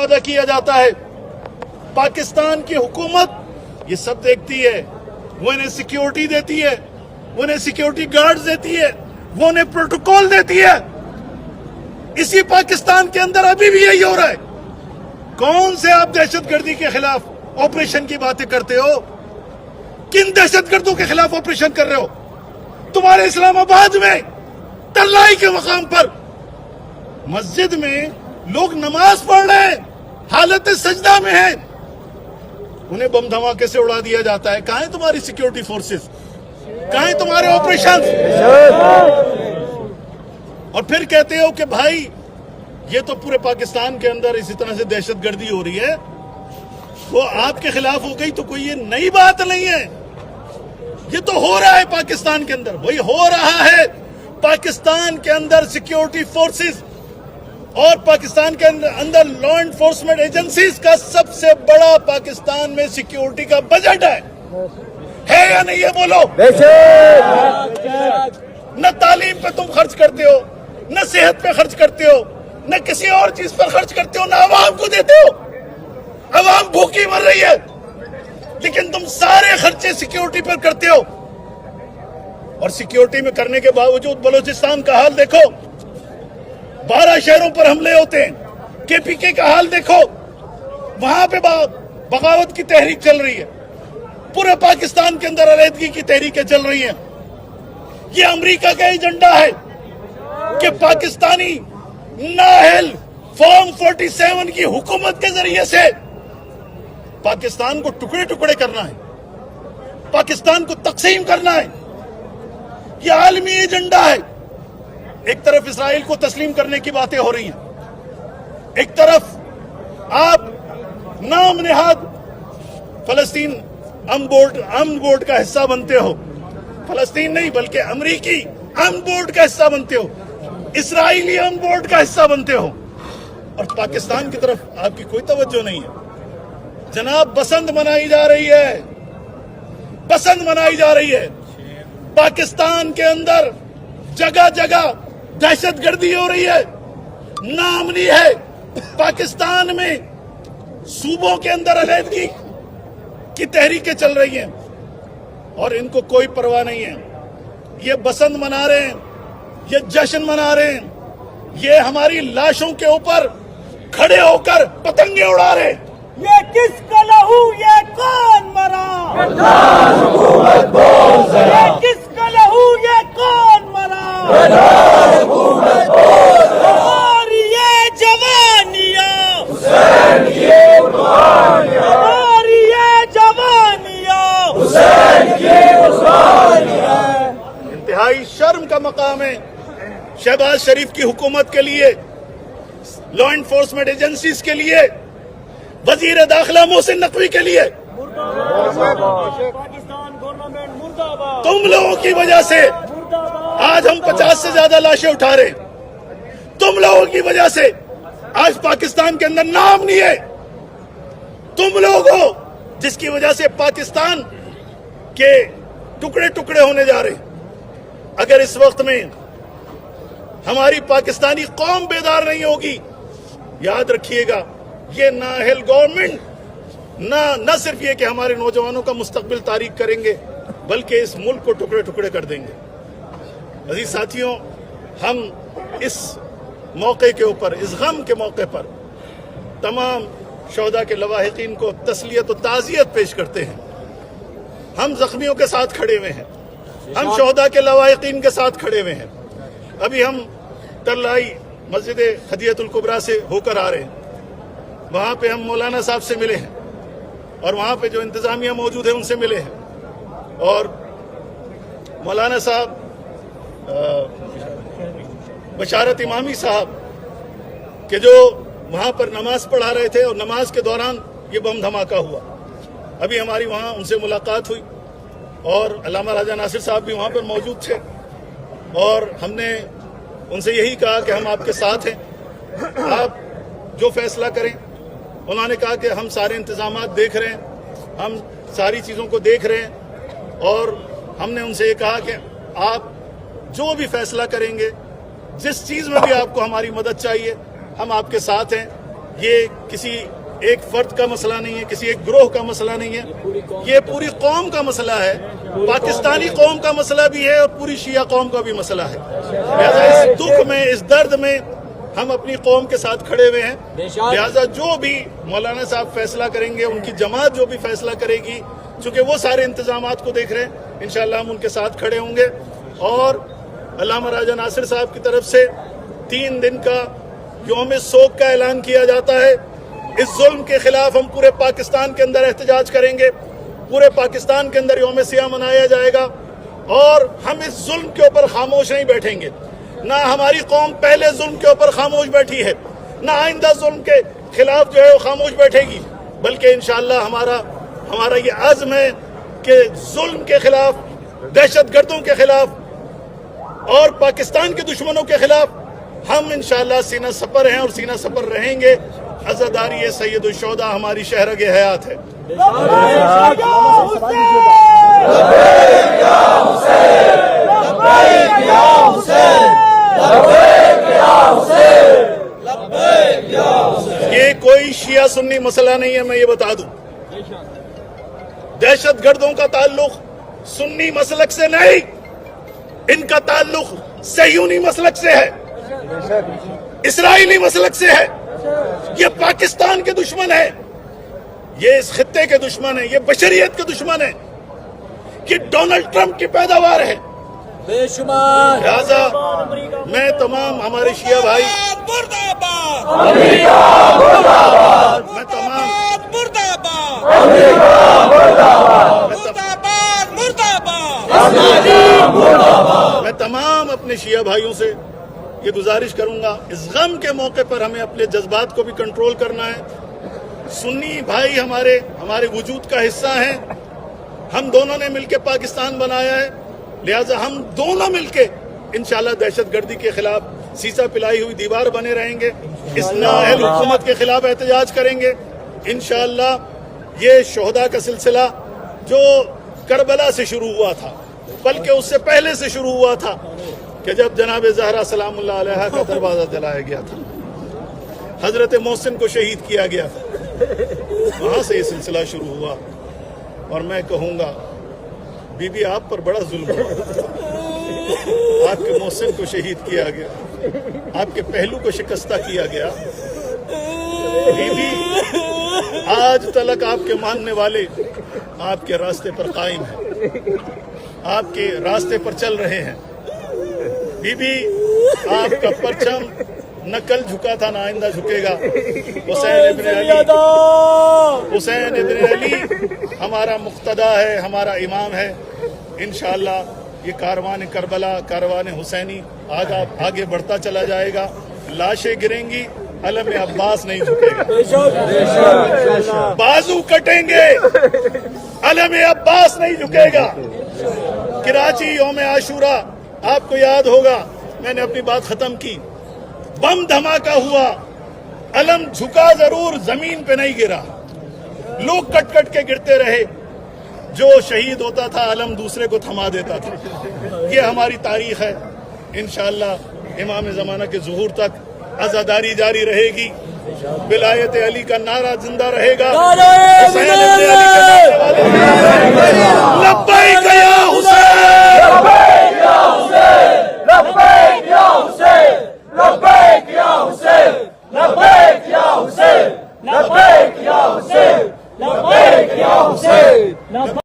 ادا کیا جاتا ہے. پاکستان کی حکومت یہ سب دیکھتی ہے. وہ انہیں سیکیورٹی دیتی ہے, وہ انہیں سیکیورٹی گارڈز دیتی ہے, وہ انہیں پروٹوکول دیتی ہے. اسی پاکستان کے اندر ابھی بھی یہی ہو رہا ہے. کون سے آپ دہشت گردی کے خلاف آپریشن کی باتیں کرتے ہو؟ کن دہشت گردوں کے خلاف آپریشن کر رہے ہو؟ تمہارے اسلام آباد میں ترلائی کے مقام پر مسجد میں لوگ نماز پڑھ رہے ہیں, حالت سجدہ میں ہیں, انہیں بم دھماکے سے اڑا دیا جاتا ہے. کہاں ہیں تمہاری سیکیورٹی فورسز؟ کہاں ہیں تمہارے آپریشن؟ اور پھر کہتے ہو کہ بھائی یہ تو پورے پاکستان کے اندر اسی طرح سے دہشت گردی ہو رہی ہے, وہ آپ کے خلاف ہو گئی تو کوئی یہ نئی بات نہیں ہے. یہ تو ہو رہا ہے پاکستان کے اندر, وہی ہو رہا ہے. پاکستان کے اندر سیکیورٹی فورسز اور پاکستان کے اندر لا انفورسمنٹ ایجنسیز کا سب سے بڑا پاکستان میں سیکیورٹی کا بجٹ ہے یا نہیں ہے؟ بولو. نہ تعلیم پہ تم خرچ کرتے ہو, نہ صحت پہ خرچ کرتے ہو, نہ کسی اور چیز پر خرچ کرتے ہو, نہ عوام کو دیتے ہو. عوام بھوکی مر رہی ہے, لیکن تم سارے خرچے سیکیورٹی پر کرتے ہو. اور سیکیورٹی میں کرنے کے باوجود بلوچستان کا حال دیکھو, 12 شہروں پر حملے ہوتے ہیں. KPK کا حال دیکھو, وہاں پہ بغاوت کی تحریک چل رہی ہے. پورے پاکستان کے اندر علیحدگی کی تحریکیں چل رہی ہیں. یہ امریکہ کا ایجنڈا ہے کہ پاکستانی نااہل فارم 47 کی حکومت کے ذریعے سے پاکستان کو ٹکڑے ٹکڑے کرنا ہے, پاکستان کو تقسیم کرنا ہے. یہ عالمی ایجنڈا ہے. ایک طرف اسرائیل کو تسلیم کرنے کی باتیں ہو رہی ہیں, ایک طرف آپ نام نہاد فلسطین امن بورڈ کا حصہ بنتے ہو. فلسطین نہیں بلکہ امریکی امن بورڈ کا حصہ بنتے ہو, اسرائیلی امن بورڈ کا حصہ بنتے ہو, اور پاکستان کی طرف آپ کی کوئی توجہ نہیں ہے. جناب بسنت منائی جا رہی ہے, بسنت منائی جا رہی ہے. پاکستان کے اندر جگہ جگہ دہشت گردی ہو رہی ہے, ناامنی ہے. پاکستان میں صوبوں کے اندر علیحدگی کی تحریکیں چل رہی ہیں اور ان کو کوئی پرواہ نہیں ہے. یہ بسنت منا رہے ہیں, یہ جشن منا رہے ہیں, یہ ہماری لاشوں کے اوپر کھڑے ہو کر پتنگیں اڑا رہے ہیں. یہ کس کا لہو یہ کون مرا؟ یہ کس کا لہو یہ کون مرا؟ اور یہ جوانیاں، اور یہ جوانیاں انتہائی شرم کا مقام ہے شہباز شریف کی حکومت کے لیے, لا انفورسمنٹ ایجنسیز کے لیے, وزیر داخلہ محسن نقوی کے لیے. پاکستان گورنمنٹ مرد آباد. تم لوگوں کی وجہ سے آج ہم 50 سے زیادہ لاشیں اٹھا رہے ہیں. تم لوگوں کی وجہ سے آج پاکستان کے اندر نام نہیں ہے. تم لوگ ہو جس کی وجہ سے پاکستان کے ٹکڑے ٹکڑے ہونے جا رہے ہیں. اگر اس وقت میں ہماری پاکستانی قوم بیدار نہیں ہوگی, یاد رکھیے گا یہ نااہل گورنمنٹ نہ صرف یہ کہ ہمارے نوجوانوں کا مستقبل تاریک کریں گے بلکہ اس ملک کو ٹکڑے ٹکڑے کر دیں گے. عزیز ساتھیوں, ہم اس موقع کے اوپر, اس غم کے موقع پر تمام شہداء کے لواحقین کو تسلیت و تعزیت پیش کرتے ہیں. ہم زخمیوں کے ساتھ کھڑے ہوئے ہیں, ہم شہداء کے لواحقین کے ساتھ کھڑے ہوئے ہیں. ابھی ہم ترلائی مسجد خدیجۃ الکبریٰ سے ہو کر آ رہے ہیں. وہاں پہ ہم مولانا صاحب سے ملے ہیں اور وہاں پہ جو انتظامیہ موجود ہے ان سے ملے ہیں. اور مولانا صاحب بشارت امامی صاحب کہ جو وہاں پر نماز پڑھا رہے تھے اور نماز کے دوران یہ بم دھماکہ ہوا. ابھی ہماری وہاں ان سے ملاقات ہوئی اور علامہ راجہ ناصر صاحب بھی وہاں پر موجود تھے اور ہم نے ان سے یہی کہا کہ ہم آپ کے ساتھ ہیں, آپ جو فیصلہ کریں. انہوں نے کہا کہ ہم سارے انتظامات دیکھ رہے ہیں, ہم ساری چیزوں کو دیکھ رہے ہیں اور ہم نے ان سے یہ کہا کہ آپ جو بھی فیصلہ کریں گے, جس چیز میں بھی آپ کو ہماری مدد چاہیے, ہم آپ کے ساتھ ہیں. یہ کسی ایک فرد کا مسئلہ نہیں ہے، کسی ایک گروہ کا مسئلہ نہیں ہے، یہ پوری قوم کا مسئلہ ہے، پاکستانی قوم کا مسئلہ بھی ہے اور پوری شیعہ قوم کا بھی مسئلہ ہے۔ لہذا اس دکھ میں، اس درد میں ہم اپنی قوم کے ساتھ کھڑے ہوئے ہیں۔ لہذا جو بھی مولانا صاحب فیصلہ کریں گے، ان کی جماعت جو بھی فیصلہ کرے گی، چونکہ وہ سارے انتظامات کو دیکھ رہے ہیں، انشاءاللہ ہم ان کے ساتھ کھڑے ہوں گے۔ اور علامہ راجہ ناصر صاحب کی طرف سے 3 دن کا یوم سوگ کا اعلان کیا جاتا ہے۔ اس ظلم کے خلاف ہم پورے پاکستان کے اندر احتجاج کریں گے، پورے پاکستان کے اندر یوم سیاہ منایا جائے گا، اور ہم اس ظلم کے اوپر خاموش نہیں بیٹھیں گے۔ نہ ہماری قوم پہلے ظلم کے اوپر خاموش بیٹھی ہے، نہ آئندہ ظلم کے خلاف جو ہے وہ خاموش بیٹھے گی، بلکہ انشاءاللہ ہمارا یہ عزم ہے کہ ظلم کے خلاف، دہشت گردوں کے خلاف اور پاکستان کے دشمنوں کے خلاف ہم انشاءاللہ سینہ سپر ہیں اور سینہ سپر رہیں گے۔ عزاداری سید الشہداء ہماری شہرگ حیات ہے۔ یہ کوئی شیعہ سنی مسئلہ نہیں ہے، میں یہ بتا دوں۔ دہشت گردوں کا تعلق سنی مسلک سے نہیں، ان کا تعلق صہیونی مسلک سے ہے، اسرائیلی مسلک سے ہے۔ یہ پاکستان کے دشمن ہے، یہ اس خطے کے دشمن ہے، یہ بشریت کے دشمن ہے، یہ ڈونلڈ ٹرمپ کی پیداوار ہے۔ بے شمار لہذا میں تمام ہمارے شیعہ بھائی، میں تمام اپنے شیعہ بھائیوں سے یہ گزارش کروں گا، اس غم کے موقع پر ہمیں اپنے جذبات کو بھی کنٹرول کرنا ہے۔ سنی بھائی ہمارے وجود کا حصہ ہیں، ہم دونوں نے مل کے پاکستان بنایا ہے، لہذا ہم دونوں مل کے انشاءاللہ دہشت گردی کے خلاف سیسا پلائی ہوئی دیوار بنے رہیں گے، اس نااہل حکومت کے خلاف احتجاج کریں گے۔ انشاءاللہ یہ شہداء کا سلسلہ جو کربلا سے شروع ہوا تھا، بلکہ اس سے پہلے سے شروع ہوا تھا کہ جب جناب زہرا سلام اللہ علیہا کا دروازہ جلایا گیا تھا، حضرت محسن کو شہید کیا گیا تھا، وہاں سے یہ سلسلہ شروع ہوا۔ اور میں کہوں گا بی بی آپ پر بڑا ظلم ہوا، آپ کے محسن کو شہید کیا گیا، آپ کے پہلو کو شکستہ کیا گیا۔ بی بی آج تلک آپ کے ماننے والے آپ کے راستے پر قائم ہیں، آپ کے راستے پر چل رہے ہیں۔ بی بی آپ کا پرچم نہ کل جھکا تھا نہ آئندہ جھکے گا۔ حسین ابن علی ہمارا مقتدا ہے، ہمارا امام ہے۔ انشاءاللہ یہ کاروان کربلا، کاروان حسینی آگے بڑھتا چلا جائے گا، لاشیں گریں گی، علم عباس نہیں جھکے گا، بازو کٹیں گے، علم عباس نہیں جھکے گا۔ کراچی یوم عاشورہ آپ کو یاد ہوگا، میں نے اپنی بات ختم کی، بم دھماکہ ہوا، علم جھکا ضرور، زمین پہ نہیں گرا، لوگ کٹ کٹ کے گرتے رہے، جو شہید ہوتا تھا علم دوسرے کو تھما دیتا تھا۔ یہ ہماری تاریخ ہے۔ انشاءاللہ امام زمانہ کے ظہور تک عزاداری جاری رہے گی، ولایت علی کا نعرہ زندہ رہے گا، حسین ابن علی کے نعرے والے لبیک یا حسین، لبیک یا حسین، لبیک یا حسین، لبیک یا حسین، لبیک یا حسین، لبیک یا حسین، لبیک یا حسین۔